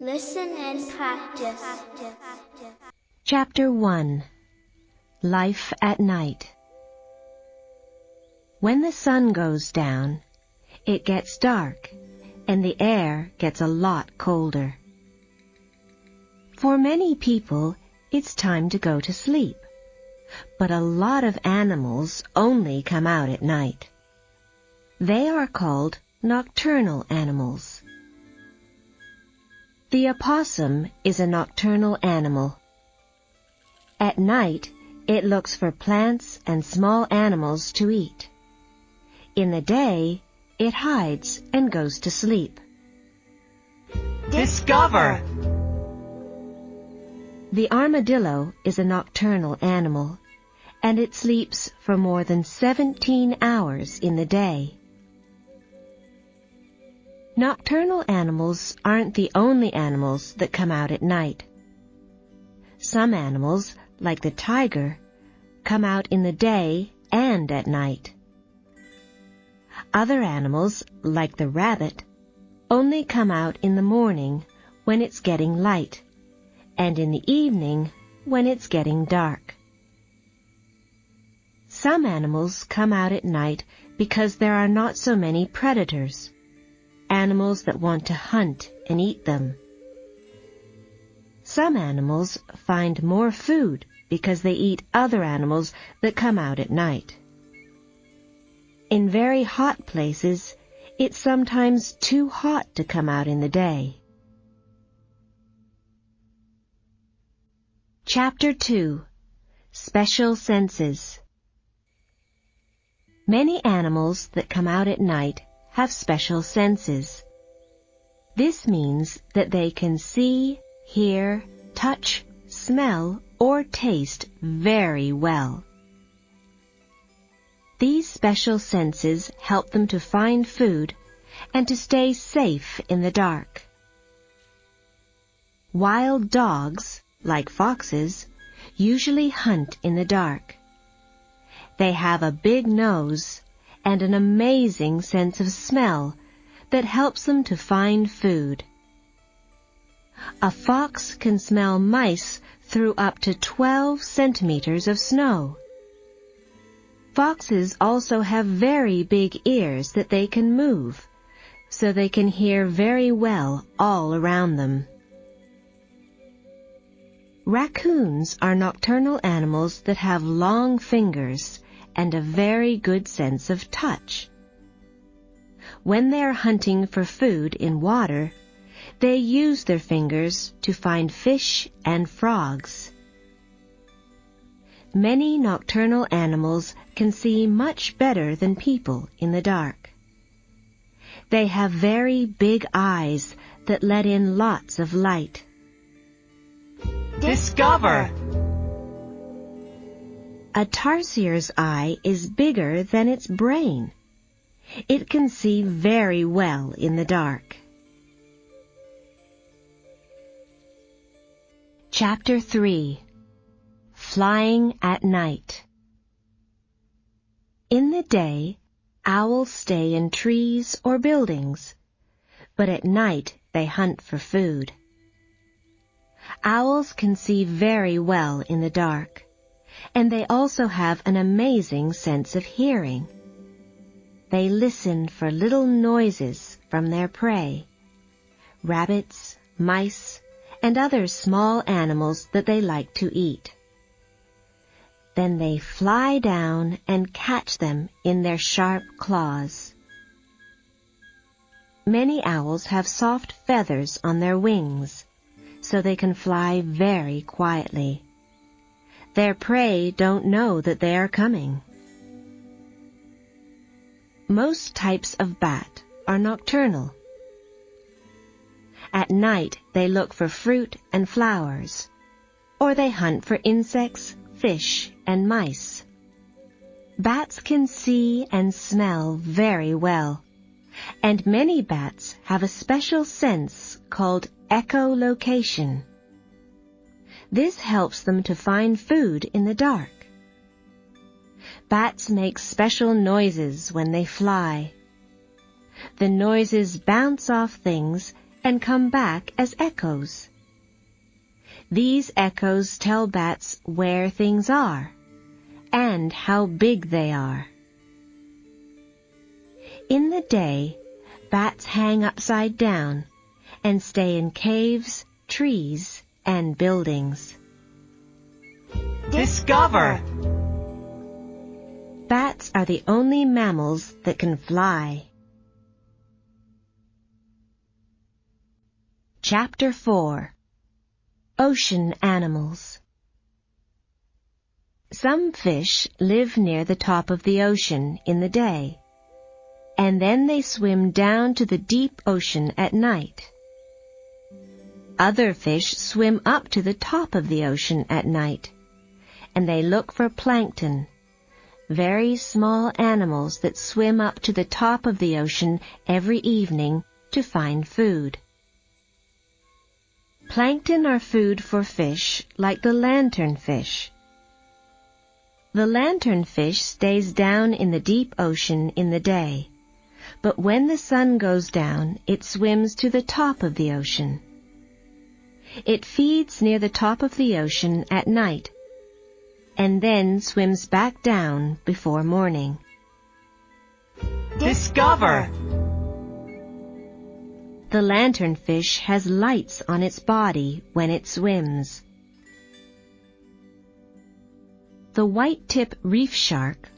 Listen and practice. Chapter 1. Life at Night. When the sun goes down, it gets dark and the air gets a lot colder. For many people, it's time to go to sleep, but a lot of animals only come out at night. They are called nocturnal animals. The opossum is a nocturnal animal. At night, it looks for plants and small animals to eat. In the day, it hides and goes to sleep. Discover! The armadillo is a nocturnal animal, and it sleeps for more than 17 hours in the day. Nocturnal animals aren't the only animals that come out at night. Some animals, like the tiger, come out in the day and at night. Other animals, like the rabbit, only come out in the morning when it's getting light, and in the evening when it's getting dark. Some animals come out at night because there are not so many predators, animals that want to hunt and eat them. Some animals find more food because they eat other animals that come out at night. In very hot places, it's sometimes too hot to come out in the day. Chapter 2. Special Senses. Many animals that come out at night have special senses. This means that they can see, hear, touch, smell, or taste very well. These special senses help them to find food and to stay safe in the dark. Wild dogs, like foxes, usually hunt in the dark. They have a big nose and an amazing sense of smell that helps them to find food. A fox can smell mice through up to 12 centimeters of snow. Foxes also have very big ears that they can move, so they can hear very well all around them. Raccoons are nocturnal animals that have long fingers and a very good sense of touch. When they are hunting for food in water, they use their fingers to find fish and frogs. Many nocturnal animals can see much better than people in the dark. They have very big eyes that let in lots of light. Discover! A tarsiers eye is bigger than its brain. It can see very well in the dark. Chapter 3. Flying at Night. In the day, owls stay in trees or buildings, but at night they hunt for food. Owls can see very well in the dark, and they also have an amazing sense of hearing. They listen for little noises from their prey, rabbits, mice, and other small animals that they like to eat. Then they fly down and catch them in their sharp claws. Many owls have soft feathers on their wings, so they can fly very quietly. Their prey don't know that they are coming. Most types of bat are nocturnal. At night they look for fruit and flowers, or they hunt for insects, fish, and mice. Bats can see and smell very well, and many bats have a special sense called echolocation. This helps them to find food in the dark. Bats make special noises when they fly. The noises bounce off things and come back as echoes. These echoes tell bats where things are and how big they are. In the day, bats hang upside down and stay in caves, trees, and buildings. Discover! Bats are the only mammals that can fly. Chapter 4. Ocean Animals. Some fish live near the top of the ocean in the day, and then they swim down to the deep ocean at night. Other fish swim up to the top of the ocean at night, and they look for plankton, very small animals that swim up to the top of the ocean every evening to find food. Plankton are food for fish like the lanternfish. The lanternfish stays down in the deep ocean in the day, but when the sun goes down, it swims to the top of the ocean. It feeds near the top of the ocean at night, and then swims back down before morning. Discover! The lanternfish has lights on its body when it swims. The white-tip reef shark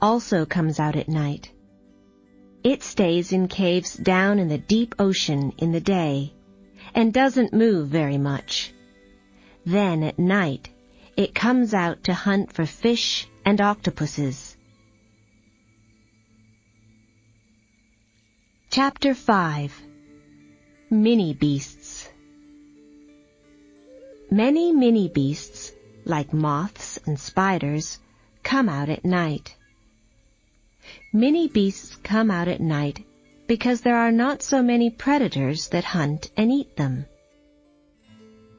also comes out at night. It stays in caves down in the deep ocean in the day and doesn't move very much. Then at night, it comes out to hunt for fish and octopuses. Chapter 5. Mini Beasts. Many mini beasts, like moths and spiders, come out at night. Mini beasts come out at night because there are not so many predators that hunt and eat them.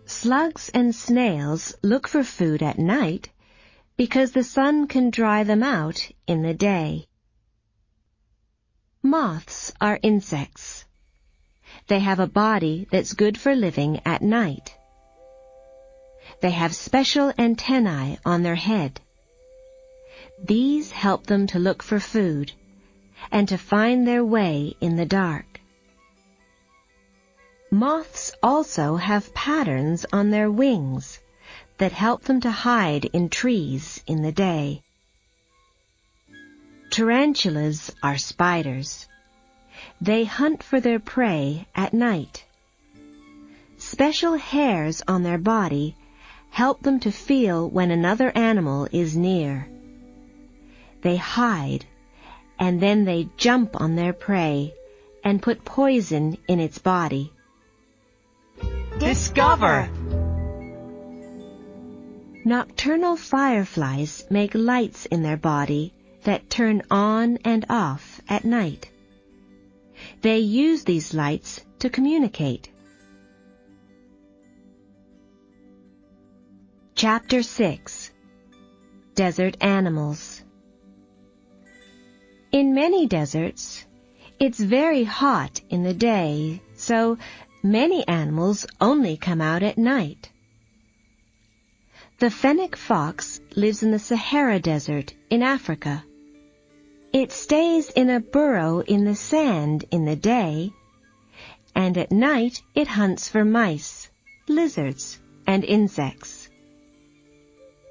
Slugs and snails look for food at night because the sun can dry them out in the day. Moths are insects. They have a body that's good for living at night. They have special antennae on their head. These help them to look for food and to find their way in the dark. Moths also have patterns on their wings that help them to hide in trees in the day. Tarantulas are spiders. They hunt for their prey at night. Special hairs on their body help them to feel when another animal is near. They hide, and then they jump on their prey and put poison in its body. Discover! Nocturnal fireflies make lights in their body that turn on and off at night. They use these lights to communicate. Chapter 6. Desert Animals. In many deserts, it's very hot in the day, so many animals only come out at night. The fennec fox lives in the Sahara Desert in Africa. It stays in a burrow in the sand in the day, and at night it hunts for mice, lizards, and insects.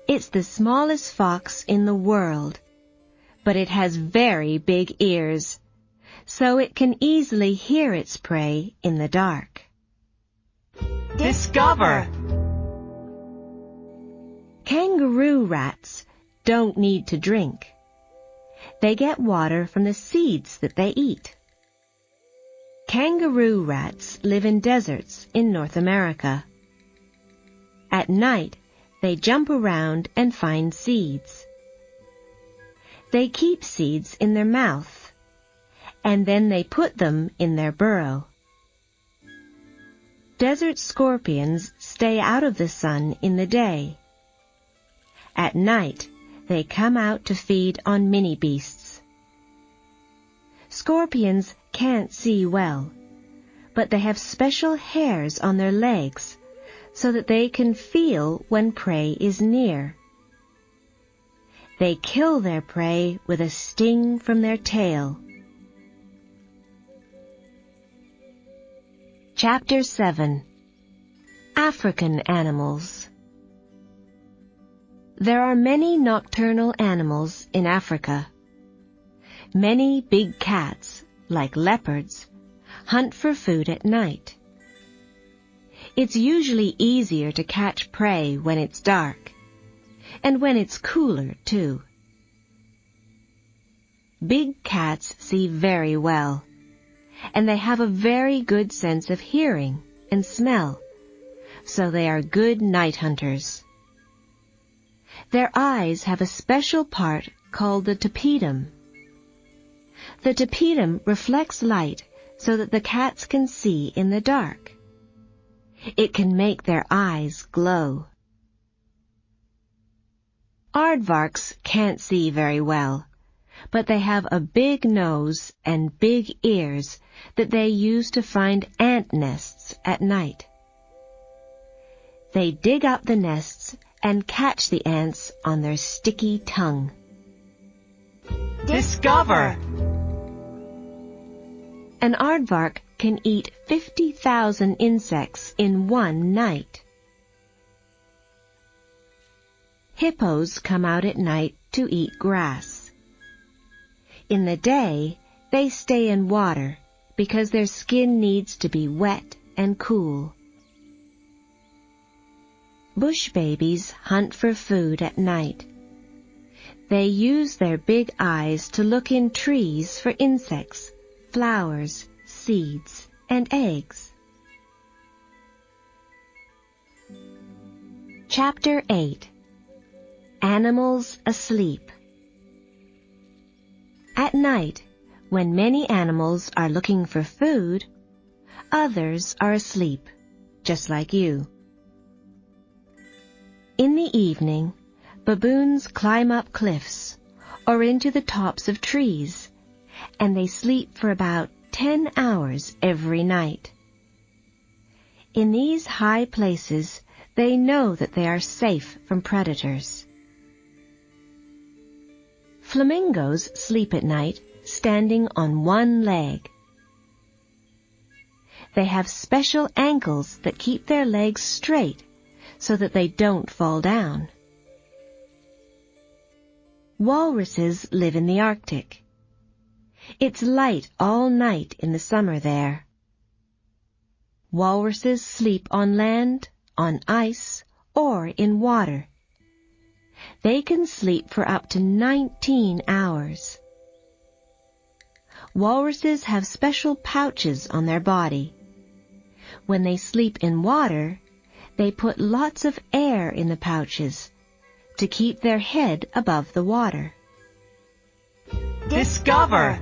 It's the smallest fox in the world, but it has very big ears, so it can easily hear its prey in the dark. Discover! Kangaroo rats don't need to drink. They get water from the seeds that they eat. Kangaroo rats live in deserts in North America. At night, they jump around and find seeds. They keep seeds in their mouth, and then they put them in their burrow. Desert scorpions stay out of the sun in the day. At night, they come out to feed on mini beasts. Scorpions can't see well, but they have special hairs on their legs so that they can feel when prey is near. They kill their prey with a sting from their tail. Chapter 7. African Animals. There are many nocturnal animals in Africa. Many big cats, like leopards, hunt for food at night. It's usually easier to catch prey when it's dark, and when it's cooler, too. Big cats see very well, and they have a very good sense of hearing and smell, so they are good night hunters. Their eyes have a special part called the tapetum. The tapetum reflects light so that the cats can see in the dark. It can make their eyes glow. Aardvarks can't see very well, but they have a big nose and big ears that they use to find ant nests at night. They dig up the nests and catch the ants on their sticky tongue. Discover! An aardvark can eat 50,000 insects in one night. Hippos come out at night to eat grass. In the day, they stay in water because their skin needs to be wet and cool. Bush babies hunt for food at night. They use their big eyes to look in trees for insects, flowers, seeds, and eggs. Chapter 8. Animals Asleep. At night, when many animals are looking for food, others are asleep, just like you. In the evening, baboons climb up cliffs or into the tops of trees, and they sleep for about 10 hours every night. In these high places, they know that they are safe from predators. Flamingos sleep at night standing on one leg. They have special ankles that keep their legs straight so that they don't fall down. Walruses live in the Arctic. It's light all night in the summer there. Walruses sleep on land, on ice, or in water. They can sleep for up to 19 hours. Walruses have special pouches on their body. When they sleep in water, they put lots of air in the pouches to keep their head above the water. Discover!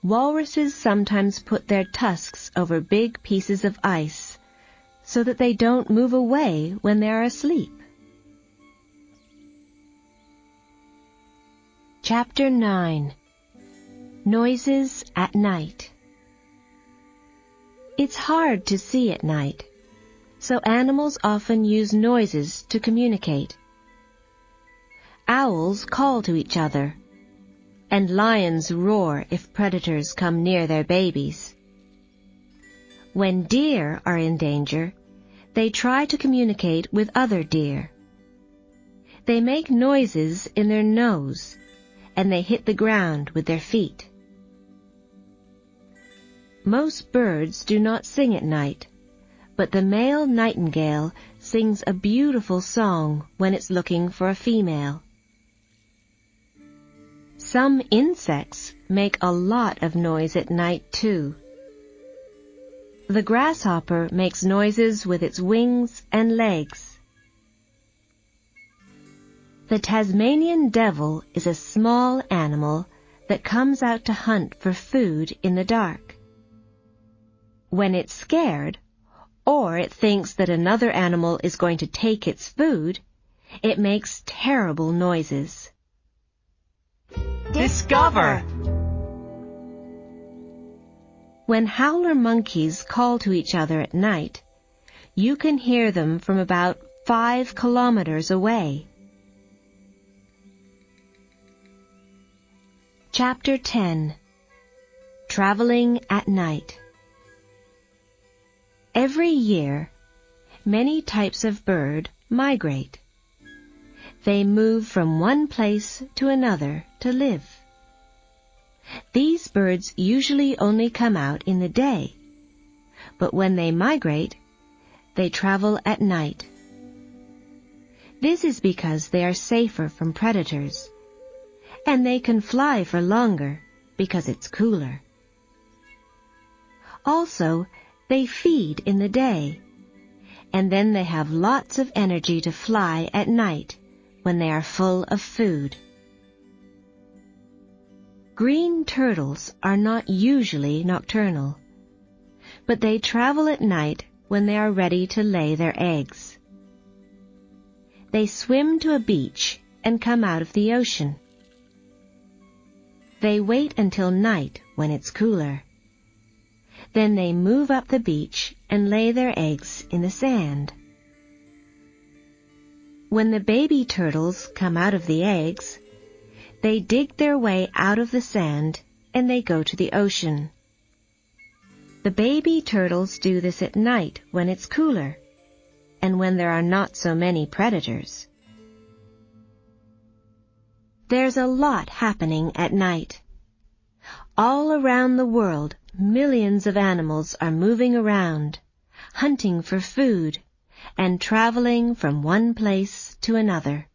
Walruses sometimes put their tusks over big pieces of ice so that they don't move away when they are asleep. Chapter 9. Noises at Night. It's hard to see at night, so animals often use noises to communicate. Owls call to each other, and lions roar if predators come near their babies. When deer are in danger, they try to communicate with other deer. They make noises in their nose, and they hit the ground with their feet. Most birds do not sing at night, but the male nightingale sings a beautiful song when it's looking for a female. Some insects make a lot of noise at night, too. The grasshopper makes noises with its wings and legs. The Tasmanian devil is a small animal that comes out to hunt for food in the dark. When it's scared, or it thinks that another animal is going to take its food, it makes terrible noises. Discover! When howler monkeys call to each other at night, you can hear them from about 5 kilometers away. Chapter 10. Traveling at Night. Every year, many types of bird migrate. They move from one place to another to live. These birds usually only come out in the day, but when they migrate, they travel at night. This is because they are safer from predators, and they can fly for longer because it's cooler. Also, they feed in the day, and then they have lots of energy to fly at night when they are full of food. Green turtles are not usually nocturnal, but they travel at night when they are ready to lay their eggs. They swim to a beach and come out of the ocean. They wait until night when it's cooler. Then they move up the beach and lay their eggs in the sand. When the baby turtles come out of the eggs, they dig their way out of the sand and they go to the ocean. The baby turtles do this at night when it's cooler and when there are not so many predators. There's a lot happening at night. All around the world, millions of animals are moving around, hunting for food, and traveling from one place to another.